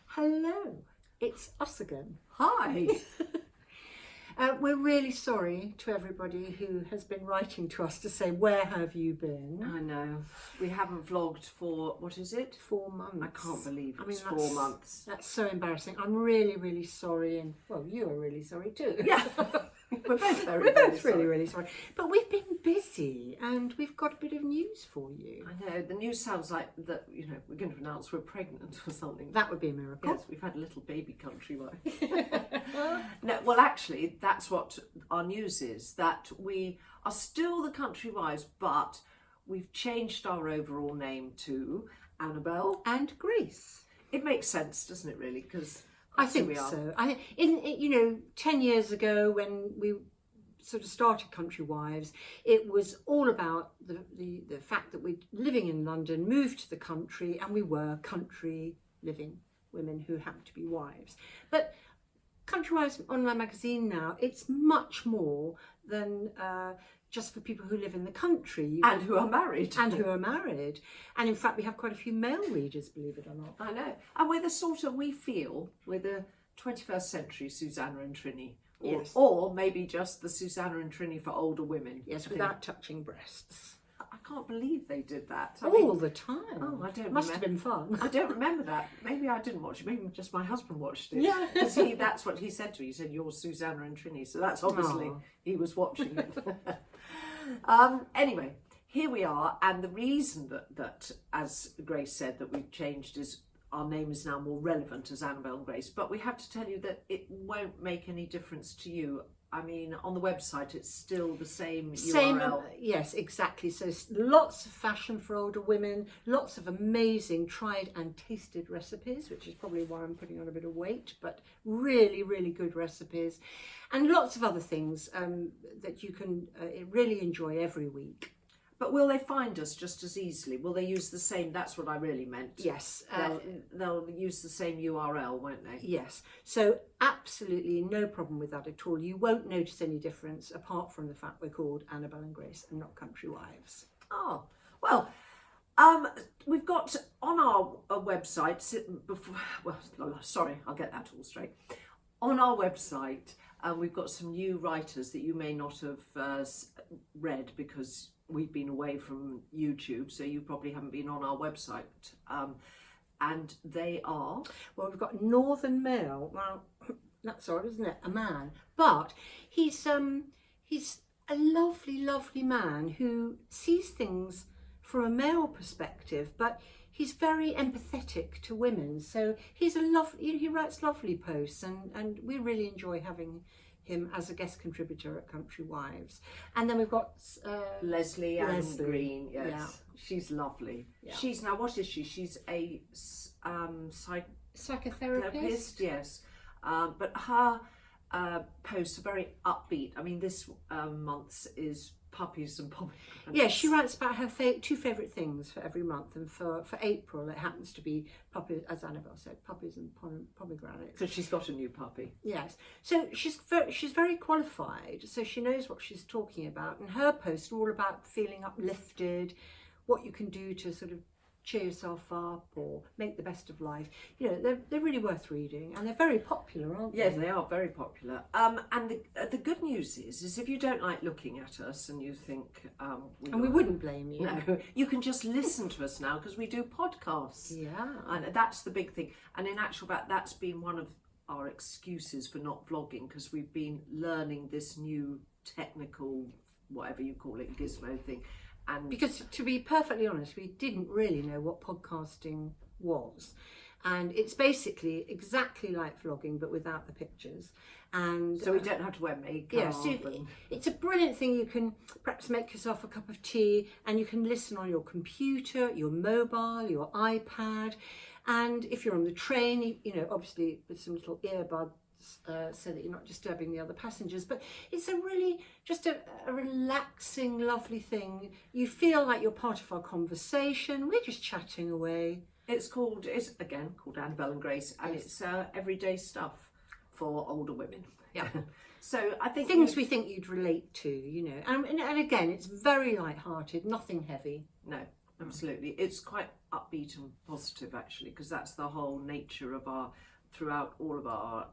Hello, it's us again. Hi. We're really sorry to everybody who has been writing to us to say, where have you been? I know. We haven't vlogged for, what is it? 4 months. I can't believe it's 4 months. That's so embarrassing. I'm really, really sorry. And, well, you are really sorry too. Yeah. We're both really sorry. But we've been busy and we've got a bit of news for you. I know. The news sounds like that, you know, we're going to announce we're pregnant or something. That would be a miracle. Yes, we've had a little baby countrywide. No, well, actually, that's what our news is, that we are still the Countrywives, but we've changed our overall name to Annabel and Grace. It makes sense, doesn't it, really? Because I think so. I think 10 years ago when we sort of started Countrywives, it was all about the fact that we're living in London, moved to the country, and we were country living women who happened to be wives. But Countrywives online magazine now, it's much more than just for people who live in the country. And who are married. And who are married. And in fact, we have quite a few male readers, believe it or not. I know. And we're the sort of, we feel, we're the 21st century Susanna and Trini. Yes. Or maybe just the Susanna and Trini for older women. Yes, without touching breasts. I can't believe they did that. All the time. Oh, I don't Must have been fun. I don't remember that. Maybe I didn't watch it. Maybe just my husband watched it. Yeah. Because that's what he said to me. He said, you're Susanna and Trini. So that's obviously, he was watching it. Anyway, here we are. And the reason that, as Grace said, that we've changed is our name is now more relevant as Annabel and Grace. But we have to tell you that it won't make any difference to you. I mean, on the website, it's still the same URL. Yes, exactly. So lots of fashion for older women, lots of amazing tried and tasted recipes, which is probably why I'm putting on a bit of weight, but really, really good recipes. And lots of other things that you can really enjoy every week. But will they find us just as easily? Will they use the same? That's what I really meant. Yes. They'll use the same URL, won't they? Yes. So absolutely no problem with that at all. You won't notice any difference apart from the fact we're called Annabel and Grace and not Countrywives. Oh, well, we've got on our website, I'll get that all straight. On our website, we've got some new writers that you may not have read because we've been away from YouTube, so you probably haven't been on our website. And they are... Well, we've got Northern Male. Well, that's odd, isn't it? A man. But he's a lovely, lovely man who sees things from a male perspective, but he's very empathetic to women. So he's he writes lovely posts, and we really enjoy having him as a guest contributor at Countrywives. And then we've got Leslie Green. Yes, yeah. She's lovely. Yeah. She's now, what is she? She's a psychotherapist. Yes, but her posts are very upbeat. I mean, this month's is puppies and pomegranates. Yeah, she writes about her two favourite things for every month, and for April it happens to be puppies, as Annabel said, puppies and pomegranates. So she's got a new puppy. Yes, so she's very qualified, so she knows what she's talking about, and her posts are all about feeling uplifted, what you can do to sort of cheer yourself up or make the best of life. You know, they're really worth reading, and they're very popular, aren't they? Yes, they are very popular. And the good news is if you don't like looking at us and you think... we wouldn't blame you. No, you can just listen to us now because we do podcasts. Yeah. And that's the big thing. And in actual fact, that's been one of our excuses for not vlogging, because we've been learning this new technical, whatever you call it, gizmo thing. And because, to be perfectly honest, we didn't really know what podcasting was, and it's basically exactly like vlogging but without the pictures, and so we don't have to wear makeup. Yeah, so it's a brilliant thing. You can perhaps make yourself a cup of tea and you can listen on your computer, your mobile, your iPad, and if you're on the train, you know, obviously with some little earbuds, so that you're not disturbing the other passengers. But it's a really just a relaxing, lovely thing. You feel like you're part of our conversation. We're just chatting away. It's again called Annabel and Grace, and it's everyday stuff for older women. Yeah. So I think things we think you'd relate to, you know. And again, it's very light-hearted, nothing heavy. No, absolutely. It's quite upbeat and positive, actually, because that's the whole nature of throughout all of our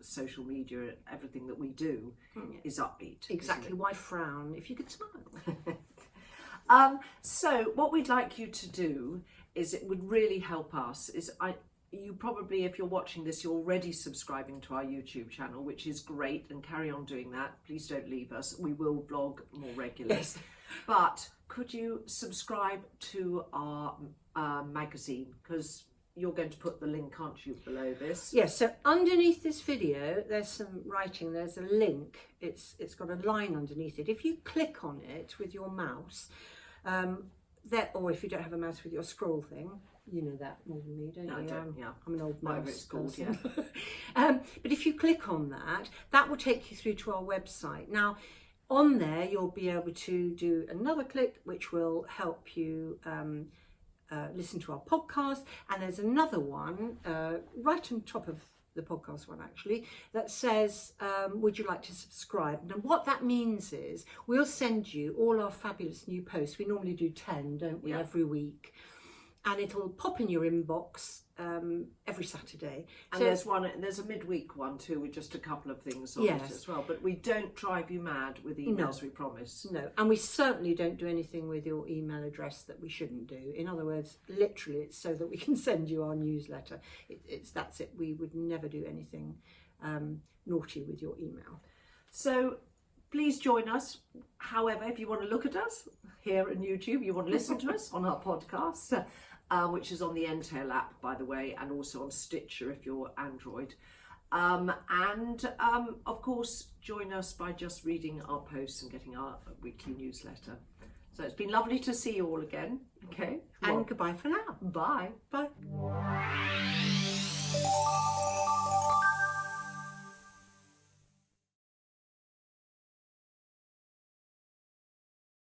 social media, everything that we do is upbeat. Exactly. Why frown if you could smile? So what we'd like you to do is, it would really help us, you probably, if you're watching this, you're already subscribing to our YouTube channel, which is great, and carry on doing that. Please don't leave us. We will vlog more regularly. Yes. But could you subscribe to our magazine? Because you're going to put the link, aren't you, below this? Yes, so underneath this video, there's some writing, there's a link. It's got a line underneath it. If you click on it with your mouse, or if you don't have a mouse with your scroll thing, you know that more than me, don't No, you? I don't, yeah. I'm an old mouse Whatever it's called, person. yeah. But if you click on that, that will take you through to our website. Now, on there, you'll be able to do another click, which will help you listen to our podcast. And there's another one right on top of the podcast one, actually, that says, would you like to subscribe? And what that means is we'll send you all our fabulous new posts. We normally do 10, don't we, Yeah. every week. And it'll pop in your inbox every Saturday. And So there's a midweek one too, with just a couple of things on it Yes. as well. But we don't drive you mad with emails, we promise. no, and we certainly don't do anything with your email address that we shouldn't do. In other words, literally, it's so that we can send you our newsletter. That's it. We would never do anything naughty with your email. So please join us. However, if you want to look at us here on YouTube, you want to listen to us on our podcast, which is on the Entail app, by the way, and also on Stitcher if you're Android. Of course, join us by just reading our posts and getting our weekly newsletter. So it's been lovely to see you all again. Okay. And goodbye for now. Bye. Bye.